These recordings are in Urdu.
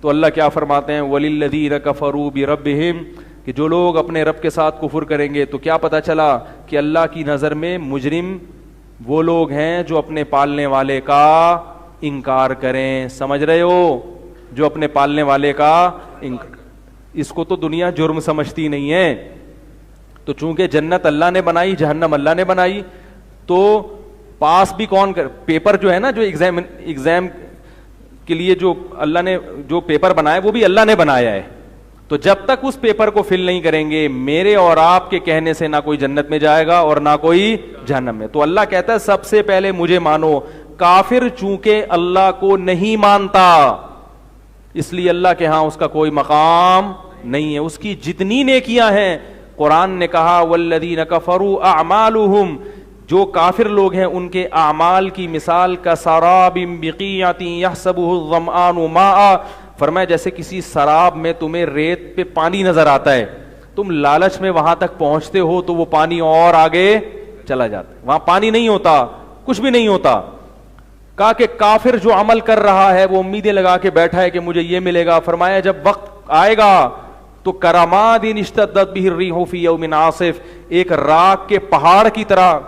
تو اللہ کیا فرماتے ہیں, وَلِلَّذِينَ كَفَرُوا بِرَبِّهِمْ, کہ جو لوگ اپنے رب کے ساتھ کفر کریں گے تو کیا پتہ چلا کہ اللہ کی نظر میں مجرم وہ لوگ ہیں جو اپنے پالنے والے کا انکار کریں. سمجھ رہے ہو, جو اپنے پالنے والے کا اس کو تو دنیا جرم سمجھتی نہیں ہے. تو چونکہ جنت اللہ نے بنائی, جہنم اللہ نے بنائی, تو پاس بھی کون کر, پیپر جو ہے نا, جو ایگزام کے لیے جو اللہ نے جو پیپر بنایا وہ بھی اللہ نے بنایا ہے. تو جب تک اس پیپر کو فل نہیں کریں گے, میرے اور آپ کے کہنے سے نہ کوئی جنت میں جائے گا اور نہ کوئی جہنم میں. تو اللہ کہتا ہے سب سے پہلے مجھے مانو. کافر چونکہ اللہ کو نہیں مانتا, اس لیے اللہ کے ہاں اس کا کوئی مقام نہیں ہے. اس کی جتنی نیکیاں ہیں, قرآن نے کہا والذین کفروا اعمالهم, جو کافر لوگ ہیں ان کے اعمال کی مثال کسراب بقیعۃ یحسبہ الظمآن ماء, فرمایا جیسے کسی سراب میں تمہیں ریت پہ پانی نظر آتا ہے, تم لالچ میں وہاں تک پہنچتے ہو تو وہ پانی اور آگے چلا جاتا ہے, وہاں پانی نہیں ہوتا, کچھ بھی نہیں ہوتا. کہا کہ کافر جو عمل کر رہا ہے وہ امیدیں لگا کے بیٹھا ہے کہ مجھے یہ ملے گا. فرمایا جب وقت آئے گا تو کراماد اشتدت بہ الریح فی یوم عاصف, ایک راکھ کے پہاڑ کی طرح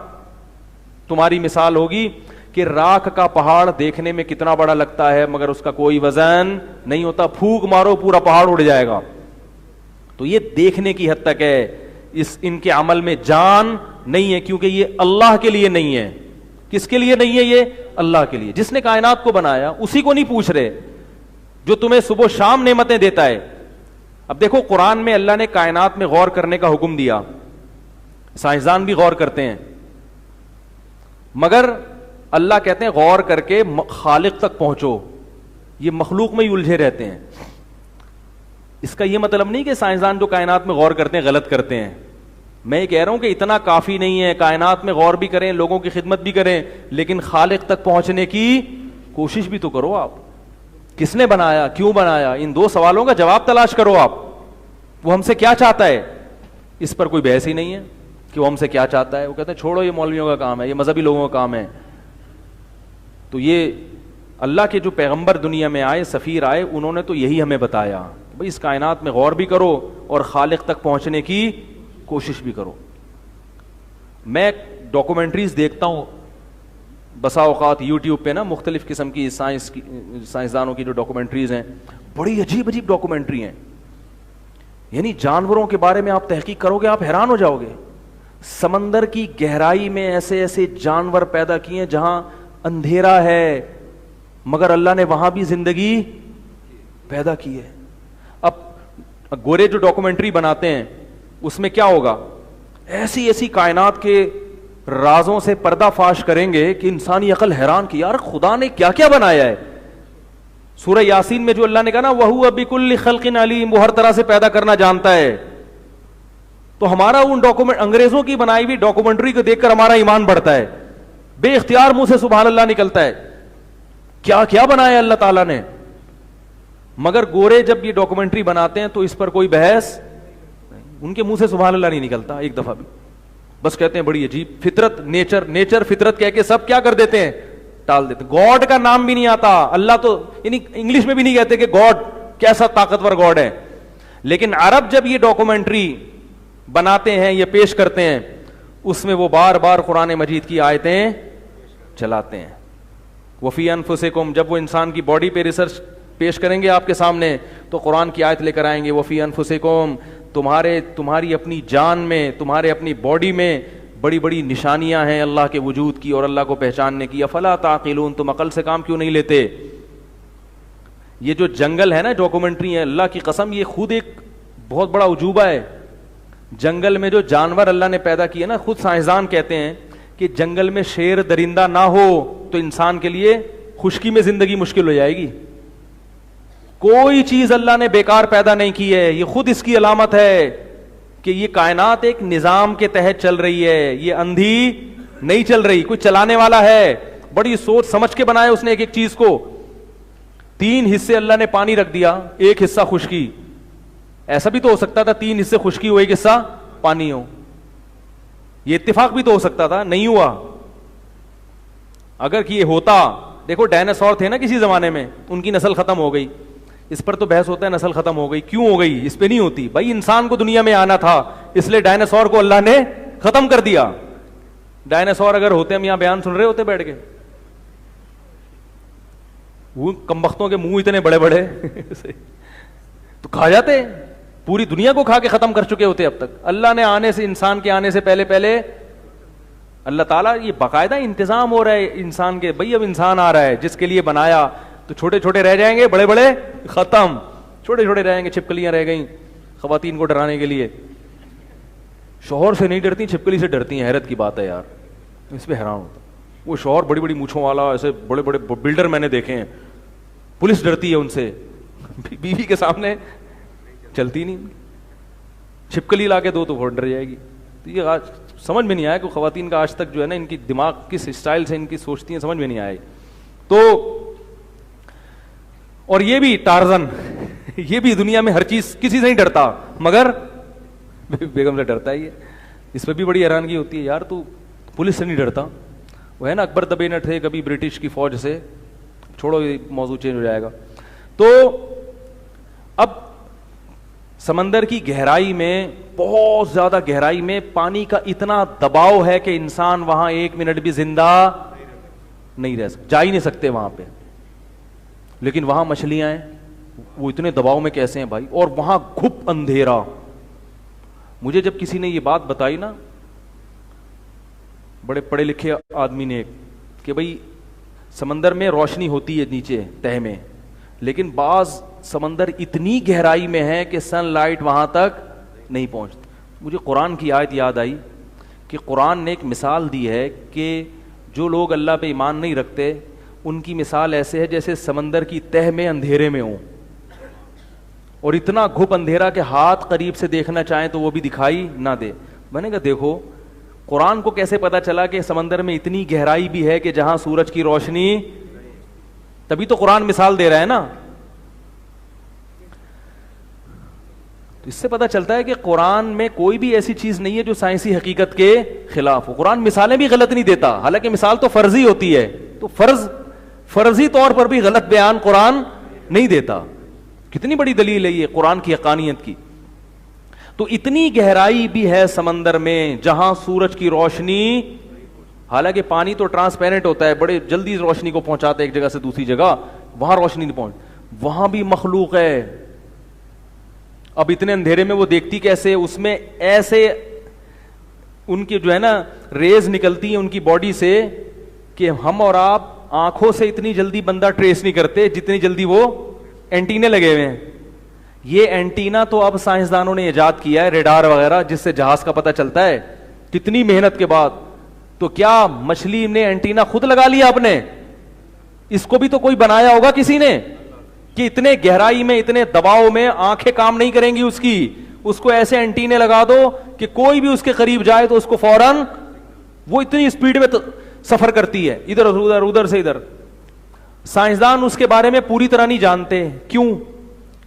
تمہاری مثال ہوگی کہ راکھ کا پہاڑ دیکھنے میں کتنا بڑا لگتا ہے مگر اس کا کوئی وزن نہیں ہوتا, پھونک مارو پورا پہاڑ اڑ جائے گا. تو یہ دیکھنے کی حد تک ہے, ان کے عمل میں جان نہیں ہے, کیونکہ یہ اللہ کے لیے نہیں ہے. کس کے لیے نہیں ہے؟ یہ اللہ کے لیے, جس نے کائنات کو بنایا اسی کو نہیں پوچھ رہے, جو تمہیں صبح شام نعمتیں دیتا ہے. اب دیکھو قرآن میں اللہ نے کائنات میں غور کرنے کا حکم دیا, سائنسدان بھی غور کرتے ہیں, مگر اللہ کہتے ہیں غور کر کے خالق تک پہنچو, یہ مخلوق میں ہی الجھے رہتے ہیں. اس کا یہ مطلب نہیں کہ سائنسدان جو کائنات میں غور کرتے ہیں غلط کرتے ہیں. میں یہ کہہ رہا ہوں کہ اتنا کافی نہیں ہے, کائنات میں غور بھی کریں, لوگوں کی خدمت بھی کریں, لیکن خالق تک پہنچنے کی کوشش بھی تو کرو. آپ کس نے بنایا, کیوں بنایا, ان دو سوالوں کا جواب تلاش کرو. آپ وہ ہم سے کیا چاہتا ہے, اس پر کوئی بحث ہی نہیں ہے کہ وہ ہم سے کیا چاہتا ہے. وہ کہتے ہیں چھوڑو یہ مولویوں کا کام ہے, یہ مذہبی لوگوں کا کام ہے. تو یہ اللہ کے جو پیغمبر دنیا میں آئے, سفیر آئے, انہوں نے تو یہی ہمیں بتایا, بھئی اس کائنات میں غور بھی کرو اور خالق تک پہنچنے کی کوشش بھی کرو. میں ڈاکومنٹریز دیکھتا ہوں بسا اوقات یوٹیوب پہ نا, مختلف قسم کی سائنسدانوں کی جو ڈاکومنٹریز ہیں, بڑی عجیب عجیب ڈاکومنٹری ہیں. یعنی جانوروں کے بارے میں آپ تحقیق کرو گے آپ حیران ہو جاؤ گے. سمندر کی گہرائی میں ایسے ایسے جانور پیدا کیے ہیں جہاں اندھیرا ہے مگر اللہ نے وہاں بھی زندگی پیدا کی ہے. اب گورے جو ڈاکومنٹری بناتے ہیں اس میں کیا ہوگا, ایسی ایسی کائنات کے رازوں سے پردہ فاش کریں گے کہ انسانی عقل حیران کی, یار خدا نے کیا کیا بنایا ہے. سورہ یاسین میں جو اللہ نے کہا نا وَهُوَ بِكُلِّ خَلْقٍ عَلِيمٌ, وہ ہر طرح سے پیدا کرنا جانتا ہے. تو ہمارا ان انگریزوں کی بنائی ہوئی ڈاکومنٹری کو دیکھ کر ہمارا ایمان بڑھتا ہے, بے اختیار منہ سے سبحان اللہ نکلتا ہے, کیا کیا بنایا اللہ تعالیٰ نے. مگر گورے جب یہ ڈاکومنٹری بناتے ہیں تو اس پر کوئی بحث, ان کے منہ سے سبحان اللہ نہیں نکلتا ایک دفعہ بھی. بس کہتے ہیں بڑی عجیب فطرت, نیچر فطرت کہہ کے سب کیا کر دیتے ہیں, ٹال دیتے. گاڈ کا نام بھی نہیں آتا, اللہ تو یعنی انگلش میں بھی نہیں کہتے کہ گاڈ کیسا طاقتور گاڈ ہے. لیکن عرب جب یہ ڈاکومنٹری بناتے ہیں, یہ پیش کرتے ہیں, اس میں وہ بار بار قرآن مجید کی آیتیں چلاتے ہیں. وفی انفسکم, جب وہ انسان کی باڈی پہ ریسرچ پیش کریں گے آپ کے سامنے تو قرآن کی آیت لے کر آئیں گے, وفی انفسکم, تمہاری اپنی جان میں, تمہارے اپنی باڈی میں بڑی بڑی نشانیاں ہیں اللہ کے وجود کی اور اللہ کو پہچاننے کی. افلا تعقلون, تم عقل سے کام کیوں نہیں لیتے. یہ جو جنگل ہے نا ڈاکومنٹری ہے, اللہ کی قسم یہ خود ایک بہت بڑا عجوبہ ہے. جنگل میں جو جانور اللہ نے پیدا کیے نا, خود سائنسدان کہتے ہیں کہ جنگل میں شیر درندہ نہ ہو تو انسان کے لیے خشکی میں زندگی مشکل ہو جائے گی. کوئی چیز اللہ نے بیکار پیدا نہیں کی ہے. یہ خود اس کی علامت ہے کہ یہ کائنات ایک نظام کے تحت چل رہی ہے, یہ اندھی نہیں چل رہی, کوئی چلانے والا ہے. بڑی سوچ سمجھ کے بنایا اس نے ایک ایک چیز کو. 3 حصے اللہ نے پانی رکھ دیا, 1 حصہ خشکی. ایسا بھی تو ہو سکتا تھا 3 حصے خشکی ہو 1 حصہ پانی ہو, یہ اتفاق بھی تو ہو سکتا تھا, نہیں ہوا. اگر کہ یہ ہوتا, دیکھو ڈائناسور تھے نا کسی زمانے میں, ان کی نسل ختم ہو گئی. اس پر تو بحث ہوتا ہے نسل ختم ہو گئی, کیوں ہو گئی؟ اس پہ نہیں ہوتی بھائی. انسان کو دنیا میں آنا تھا, اس لیے ڈائناسور کو اللہ نے ختم کر دیا. ڈائناسور اگر ہوتے, ہم یہاں بیان سن رہے ہوتے بیٹھ کے, وہ کمبختوں کے منہ اتنے بڑے بڑے تو کھا جاتے, پوری دنیا کو کھا کے ختم کر چکے ہوتے اب تک. اللہ نے آنے سے, انسان کے آنے سے پہلے اللہ تعالیٰ, یہ باقاعدہ انتظام ہو رہا ہے انسان کے. بھائی اب انسان آ رہا ہے جس کے لیے بنایا, تو چھوٹے چھوٹے رہ جائیں گے, بڑے بڑے ختم. چھوٹے چھوٹے رہیں گے, چھپکلیاں رہ گئیں خواتین کو ڈرانے کے لیے. شوہر سے نہیں ڈرتی, چھپکلی سے ڈرتی ہیں. حیرت کی بات ہے یار, اس پہ حیران ہوتا. وہ شوہر بڑی بڑی مونچھوں والا, ایسے بڑے بڑے بلڈر میں نے دیکھے ہیں, پولیس ڈرتی ہے ان سے, بیوی کے سامنے چلتی نہیں. چھپکلی لا کے دو تو وہ ڈر جائے گی. تو یہ آج سمجھ میں نہیں آیا کہ خواتین کا آج تک جو ہے نا, ان کی دماغ کس اسٹائل سے ان کی سوچتی ہیں, سمجھ میں نہیں آئی. تو اور یہ بھی ٹارزن, یہ بھی دنیا میں ہر چیز, کسی سے نہیں ڈرتا مگر بیگم سے ڈرتا ہے. یہ اس پہ بھی بڑی حیرانگی ہوتی ہے یار, تو پولیس سے نہیں ڈرتا. وہ ہے نا اکبر دبے نہ تھے کبھی برٹش کی فوج سے. چھوڑو, یہ موضوع چینج ہو جائے گا. تو اب سمندر کی گہرائی میں, بہت زیادہ گہرائی میں پانی کا اتنا دباؤ ہے کہ انسان وہاں 1 منٹ بھی زندہ نہیں رہ سکتا, جا ہی نہیں سکتے وہاں پہ. لیکن وہاں مچھلیاں ہیں, وہ اتنے دباؤ میں کیسے ہیں بھائی, اور وہاں گھپ اندھیرا. مجھے جب کسی نے یہ بات بتائی نا, بڑے پڑھے لکھے آدمی نے, کہ بھائی سمندر میں روشنی ہوتی ہے نیچے تہ میں, لیکن بعض سمندر اتنی گہرائی میں ہے کہ سن لائٹ وہاں تک نہیں پہنچتی. مجھے قرآن کی آیت یاد آئی کہ قرآن نے ایک مثال دی ہے کہ جو لوگ اللہ پہ ایمان نہیں رکھتے, ان کی مثال ایسے ہے جیسے سمندر کی تہ میں اندھیرے میں ہوں, اور اتنا گھپ اندھیرا کہ ہاتھ قریب سے دیکھنا چاہیں تو وہ بھی دکھائی نہ دے. میں نے کہا دیکھو قرآن کو کیسے پتا چلا کہ سمندر میں اتنی گہرائی بھی ہے کہ جہاں سورج کی روشنی, تبھی تو قرآن مثال دے رہا ہے نا. تو اس سے پتا چلتا ہے کہ قرآن میں کوئی بھی ایسی چیز نہیں ہے جو سائنسی حقیقت کے خلاف ہو. قرآن مثالیں بھی غلط نہیں دیتا, حالانکہ مثال تو فرضی ہوتی ہے, تو فرضی طور پر بھی غلط بیان قرآن نہیں دیتا. کتنی بڑی دلیل ہے یہ قرآن کی حقانیت کی. تو اتنی گہرائی بھی ہے سمندر میں جہاں سورج کی روشنی, حالانکہ پانی تو ٹرانسپیرنٹ ہوتا ہے, بڑے جلدی روشنی کو پہنچاتا ہے ایک جگہ سے دوسری جگہ, وہاں روشنی نہیں پہنچ, وہاں بھی مخلوق ہے. اب اتنے اندھیرے میں وہ دیکھتی کیسے, اس میں ایسے ان کی جو ہے نا ریز نکلتی ہیں ان کی باڈی سے کہ ہم اور آپ آنکھوں سے اتنی جلدی بندہ ٹریس نہیں کرتے جتنی جلدی وہ اینٹینے لگے ہوئے ہیں. یہ اینٹینا تو اب سائنسدانوں نے ایجاد کیا ہے, ریڈار وغیرہ, جس سے جہاز کا پتہ چلتا ہے کتنی محنت کے بعد. تو کیا مچھلی نے اینٹینا خود لگا لیا اپنے؟ اس کو بھی تو کوئی بنایا ہوگا کسی نے, کہ اتنے گہرائی میں اتنے دباؤ میں آنکھیں کام نہیں کریں گی اس کی, اس کو ایسے اینٹینے لگا دو کہ کوئی بھی اس کے قریب جائے تو اس کو فوراً, وہ اتنی اسپیڈ میں سفر کرتی ہے ادھر ادھر ادھر سے ادھر. سائنسدان اس کے بارے میں پوری طرح نہیں جانتے. کیوں؟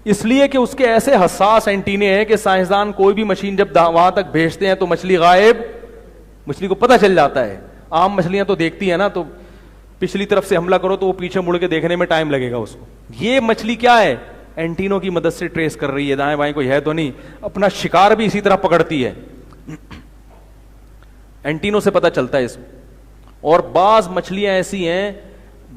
اس لیے کہ اس کے ایسے حساس اینٹینے ہیں کہ سائنسدان کوئی بھی مشین جب وہاں تک بھیجتے ہیں تو مچھلی غائب, مچھلی کو پتہ چل جاتا ہے. عام مچھلیاں تو دیکھتی ہیں نا, تو پچھلی طرف سے حملہ کرو تو وہ پیچھے مڑ کے دیکھنے میں ٹائم لگے گا اس کو. یہ مچھلی کیا ہے, اینٹینوں کی مدد سے ٹریس کر رہی ہے, دائیں بائیں کوئی ہے تو نہیں, اپنا شکار بھی اسی طرح پکڑتی ہے, اینٹینوں سے پتہ چلتا ہے اس میں. اور بعض مچھلیاں ایسی ہیں,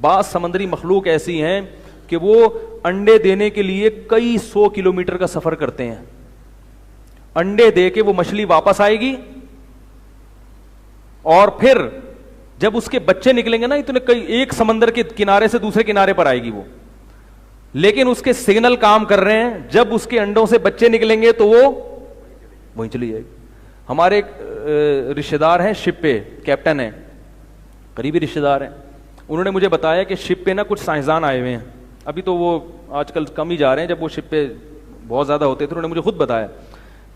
بعض سمندری مخلوق ایسی ہیں کہ وہ انڈے دینے کے لیے کئی 100 کلومیٹر کا سفر کرتے ہیں. انڈے دے کے وہ مچھلی واپس آئے گی, اور پھر جب اس کے بچے نکلیں گے نا, اتنے کئی, ایک سمندر کے کنارے سے دوسرے کنارے پر آئے گی وہ, لیکن اس کے سگنل کام کر رہے ہیں, جب اس کے انڈوں سے بچے نکلیں گے تو وہ وہیں چلی جائے گی. ہمارے ایک رشتے دار ہیں شپ پہ, کیپٹن ہیں, قریبی رشتے دار ہیں, انہوں نے مجھے بتایا کہ شپ پہ نا کچھ سائنسدان آئے ہوئے ہیں. ابھی تو وہ آج کل کم ہی جا رہے ہیں, جب وہ شپ پہ بہت زیادہ ہوتے تھے. انہوں نے مجھے خود بتایا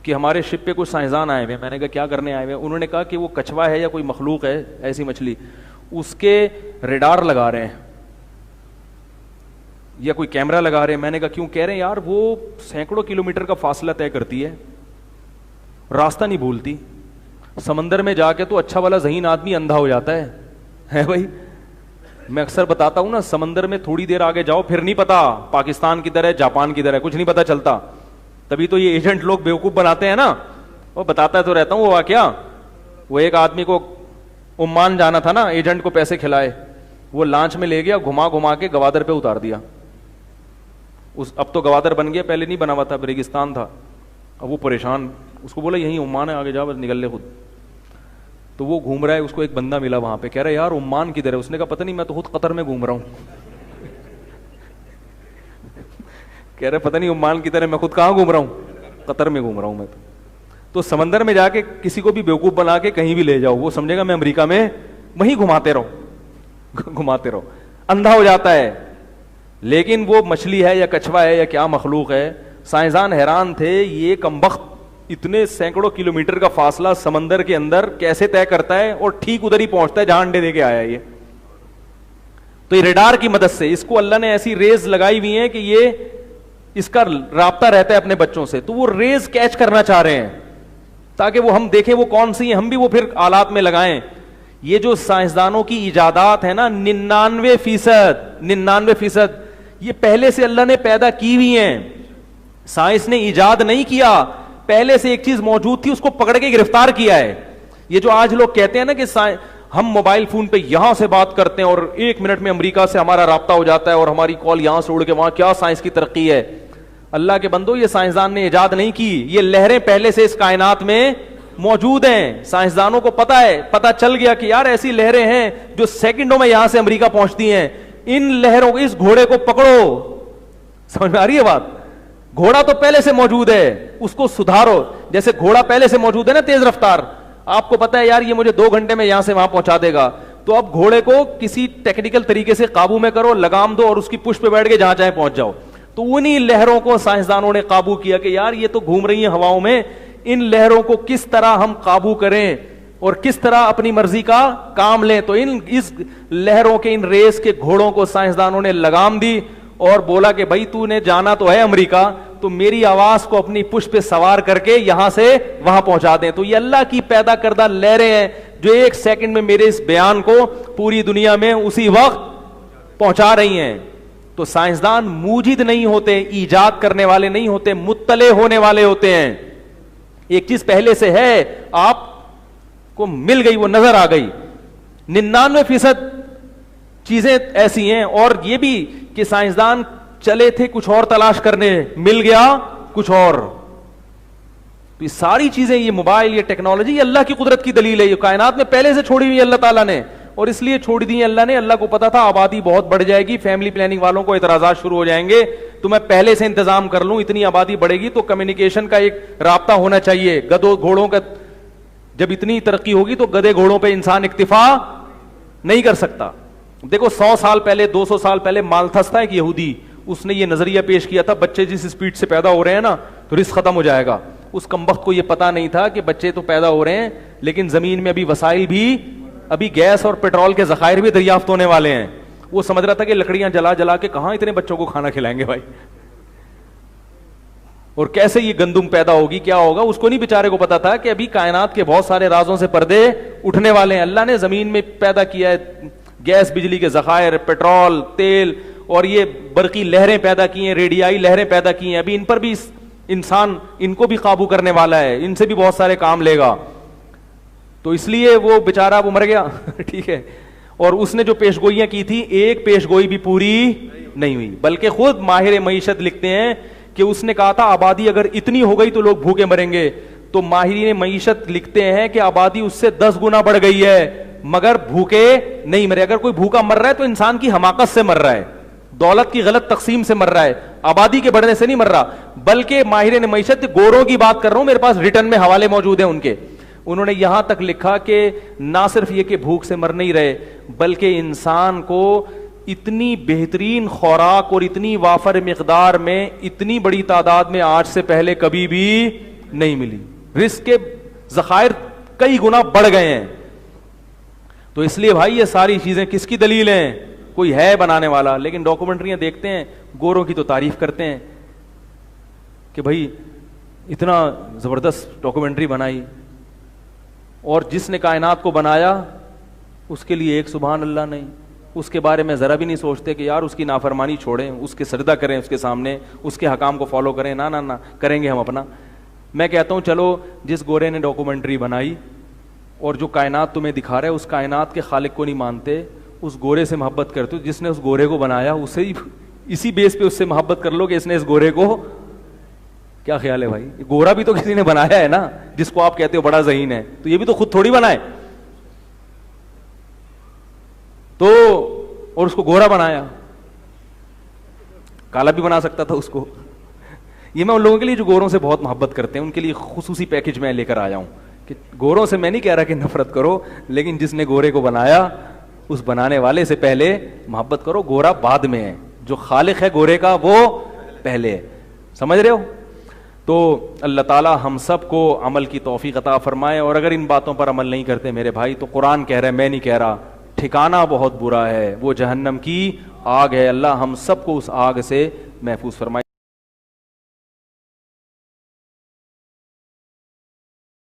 کہ ہمارے شپ پہ کچھ سائنسدان آئے ہوئے ہیں. میں نے کہا کیا کرنے آئے ہوئے ہیں؟ انہوں نے کہا کہ وہ کچھوا ہے یا کوئی مخلوق ہے ایسی مچھلی, اس کے ریڈار لگا رہے ہیں یا کوئی کیمرہ لگا رہے ہیں. میں نے کہا کیوں؟ کہہ رہے ہیں یار وہ سینکڑوں کلومیٹر کا فاصلہ طے کرتی ہے, راستہ نہیں بھولتی. سمندر میں جا کے تو اچھا والا ذہین آدمی اندھا ہو جاتا ہے بھائی. میں اکثر بتاتا ہوں نا, سمندر میں تھوڑی دیر آگے جاؤ پھر نہیں پتا پاکستان کدھر ہے جاپان کدھر ہے, کچھ نہیں پتا چلتا. تبھی تو یہ ایجنٹ لوگ بیوقوف بناتے ہیں نا. وہ بتاتا تو رہتا ہوں وہ واقعہ, وہ ایک آدمی کو عمان جانا تھا نا, ایجنٹ کو پیسے کھلائے, وہ لانچ میں لے گیا, گھما گھما کے گوادر پہ اتار دیا. اب تو گوادر بن گیا, پہلے نہیں بنا ہوا تھا, ریگستان تھا. اب وہ پریشان, اس کو بولا یہیں عمان ہے, آگے جا بس نکل لے خود. تو وہ گھوم رہا ہے, اس کو ایک بندہ ملا وہاں پہ, کہہ رہا ہے یار عمان کدھر ہے؟ اس نے کہا پتہ نہیں, میں تو خود قطر میں گھوم رہا ہوں. کہہ رہے پتہ نہیں عمان کدھر ہے, میں خود کہاں گھوم رہا ہوں؟ قطر میں گھوم رہا ہوں میں تو سمندر میں جا کے کسی کو بھی بیوقوف بنا کے کہیں بھی لے جاؤ, وہ سمجھے گا میں امریکہ میں, وہیں گھماتے رہو, اندھا ہو جاتا ہے. لیکن وہ مچھلی ہے یا کچھوا ہے یا کیا مخلوق ہے, سائنسدان حیران تھے یہ کمبخت اتنے سینکڑوں کلومیٹر کا فاصلہ سمندر کے اندر کیسے طے کرتا ہے اور ٹھیک ادھر ہی پہنچتا ہے جہاں انڈے دے کے آیا یہ. تو یہ ریڈار کی مدد سے, اس کو اللہ نے ایسی ریز لگائی ہوئی ہیں کہ یہ اس کا رابطہ رہتا ہے اپنے بچوں سے, تو وہ ریز کیچ کرنا چاہ رہے ہیں تاکہ وہ ہم دیکھیں وہ کون سی ہیں, ہم بھی وہ پھر آلات میں لگائیں. یہ جو سائنسدانوں کی ایجادات ہے نا 99% یہ پہلے سے اللہ نے پیدا کی ہوئی ہیں. سائنس نے ایجاد نہیں کیا, پہلے سے ایک چیز موجود تھی, اس کو پکڑ کے گرفتار کیا ہے. یہ جو آج لوگ کہتے ہیں نا کہ ہم موبائل فون پہ یہاں سے بات کرتے ہیں اور 1 منٹ میں امریکہ سے ہمارا رابطہ ہو جاتا ہے اور ہماری کال یہاں سے اڑ کے وہاں, کیا سائنس کی ترقی ہے. اللہ کے بندو, یہ سائنسدان نے ایجاد نہیں کی, یہ لہریں پہلے سے اس کائنات میں موجود ہیں. سائنسدانوں کو پتا ہے, پتا چل گیا کہ یار ایسی لہریں ہیں جو سیکنڈوں میں یہاں سے امریکہ پہنچتی ہیں. ان لہروں کو, اس گھوڑے کو پکڑو. سمجھ میں آ رہی ہے بات؟ گھوڑا تو پہلے سے موجود ہے, اس کو سدھارو. جیسے گھوڑا پہلے سے موجود ہے نا تیز رفتار, آپ کو پتا ہے یار یہ مجھے 2 گھنٹے میں یہاں سے وہاں پہنچا دے گا, تو اب گھوڑے کو کسی ٹیکنیکل طریقے سے قابو میں کرو, لگام دو اور اس کی پشت پہ بیٹھ کے جہاں چاہے پہنچ جاؤ. تو انہی لہروں کو سائنسدانوں نے قابو کیا کہ یار یہ تو گھوم رہی ہیں ہواؤں میں, ان لہروں کو کس طرح ہم قابو کریں اور کس طرح اپنی مرضی کا کام لیں. تو اس لہروں کے, ان ریس کے گھوڑوں کو سائنسدانوں نے لگام دی اور بولا کہ بھائی تو نے جانا تو ہے امریکہ, تو میری آواز کو اپنی پشت پہ سوار کر کے یہاں سے وہاں پہنچا دیں. تو یہ اللہ کی پیدا کردہ لہریں ہیں جو 1 سیکنڈ میں میرے اس بیان کو پوری دنیا میں اسی وقت پہنچا رہی ہیں. تو سائنسدان موجد نہیں ہوتے, ایجاد کرنے والے نہیں ہوتے, مطلع ہونے والے ہوتے ہیں. ایک چیز پہلے سے ہے, آپ کو مل گئی, وہ نظر آ گئی. 99% چیزیں ایسی ہیں. اور یہ بھی کہ سائنسدان چلے تھے کچھ اور تلاش کرنے, مل گیا کچھ اور. تو یہ ساری چیزیں, یہ موبائل, یہ ٹیکنالوجی, یہ اللہ کی قدرت کی دلیل ہے. یہ کائنات میں پہلے سے چھوڑی ہوئی اللہ تعالیٰ نے, اور اس لیے چھوڑ دی اللہ نے. اللہ کو پتا تھا آبادی بہت بڑھ جائے گی, فیملی پلاننگ والوں کو اعتراضات شروع ہو جائیں گے, تو میں پہلے سے انتظام کر لوں. اتنی آبادی بڑھے گی تو کمیونیکیشن کا ایک رابطہ ہونا چاہیے. گدوں گھوڑوں کا جب اتنی ترقی ہوگی تو گدے گھوڑوں پہ انسان اکتفا نہیں کر سکتا. دیکھو 100 سال پہلے, 200 سال پہلے مالتھس تھا ایک یہودی, اس نے یہ نظریہ پیش کیا تھا بچے جس سپیڈ سے پیدا ہو رہے ہیں نا تو رزق ختم ہو جائے گا. اس کمبخت کو یہ پتا نہیں تھا کہ بچے تو پیدا ہو رہے ہیں لیکن زمین میں ابھی وسائل بھی, ابھی گیس اور پیٹرول کے ذخائر بھی دریافت ہونے والے ہیں. وہ سمجھ رہا تھا کہ لکڑیاں جلا جلا کے کہاں اتنے بچوں کو کھانا کھلائیں گے بھائی, اور کیسے یہ گندم پیدا ہوگی, کیا ہوگا. اس کو نہیں بیچارے کو پتا تھا کہ ابھی کائنات کے بہت سارے رازوں سے پردے اٹھنے والے ہیں. اللہ نے زمین میں پیدا کیا ہے گیس, بجلی کے ذخائر, پیٹرول, تیل, اور یہ برقی لہریں پیدا کی ہیں, ریڈیائی لہریں پیدا کی ہیں. ابھی ان پر بھی انسان ان کو بھی قابو کرنے والا ہے, ان سے بھی بہت سارے کام لے گا. تو اس لیے وہ بیچارہ وہ مر گیا. ٹھیک ہے. اور اس نے جو پیشگوئیاں کی تھی, ایک پیشگوئی بھی پوری نہیں ہوئی. بلکہ خود ماہر معیشت لکھتے ہیں کہ اس نے کہا تھا آبادی اگر اتنی ہو گئی تو لوگ بھوکے مریں گے. تو ماہرین معیشت لکھتے ہیں کہ آبادی اس سے 10 گنا بڑھ گئی ہے مگر بھوکے نہیں مرے. اگر کوئی بھوکا مر رہا ہے تو انسان کی حماقت سے مر رہا ہے, دولت کی غلط تقسیم سے مر رہا ہے, آبادی کے بڑھنے سے نہیں مر رہا. بلکہ ماہرین معیشت, گوروں کی بات کر رہا ہوں, میرے پاس ریٹرن میں حوالے موجود ہیں ان کے, انہوں نے یہاں تک لکھا کہ نہ صرف یہ کہ بھوک سے مر نہیں رہے بلکہ انسان کو اتنی بہترین خوراک اور اتنی وافر مقدار میں اتنی بڑی تعداد میں آج سے پہلے کبھی بھی نہیں ملی. رزق کے ذخائر کئی گنا بڑھ گئے ہیں. تو اس لیے بھائی یہ ساری چیزیں کس کی دلیل ہیں؟ کوئی ہے بنانے والا. لیکن ڈاکومنٹریاں دیکھتے ہیں, گوروں کی تو تعریف کرتے ہیں کہ بھائی اتنا زبردست ڈاکومنٹری بنائی, اور جس نے کائنات کو بنایا اس کے لیے ایک سبحان اللہ نہیں. اس کے بارے میں ذرا بھی نہیں سوچتے کہ یار اس کی نافرمانی چھوڑیں, اس کے سجدہ کریں اس کے سامنے, اس کے حکام کو فالو کریں. نہ نہ نہ, کریں گے ہم اپنا. میں کہتا ہوں چلو جس گورے نے ڈاکومنٹری بنائی اور جو کائنات تمہیں دکھا رہا ہے اس کائنات کے خالق کو نہیں مانتے, اس گورے سے محبت کرتے ہو جس نے اس گورے کو بنایا, اسے ہی اسی بیس پہ اس سے محبت کر لو کہ اس نے اس گورے کو. کیا خیال ہے بھائی؟ گورا بھی تو کسی نے بنایا ہے نا, جس کو آپ کہتے ہو بڑا ذہین ہے, تو یہ بھی تو خود تھوڑی بنائے تو, اور اس کو گورا بنایا, کالا بھی بنا سکتا تھا اس کو. یہ میں ان لوگوں کے لیے جو گوروں سے بہت محبت کرتے ہیں ان کے لیے خصوصی پیکج میں لے کر آیا ہوں کہ گوروں سے میں نہیں کہہ رہا کہ نفرت کرو, لیکن جس نے گورے کو بنایا اس بنانے والے سے پہلے محبت کرو. گورا بعد میں ہے, جو خالق ہے گورے کا وہ پہلے ہے. سمجھ رہے ہو؟ تو اللہ تعالی ہم سب کو عمل کی توفیق عطا فرمائے. اور اگر ان باتوں پر عمل نہیں کرتے میرے بھائی تو قرآن کہہ رہا ہے, میں نہیں کہہ رہا, ٹھکانہ بہت برا ہے, وہ جہنم کی آگ ہے. اللہ ہم سب کو اس آگ سے محفوظ فرمائے.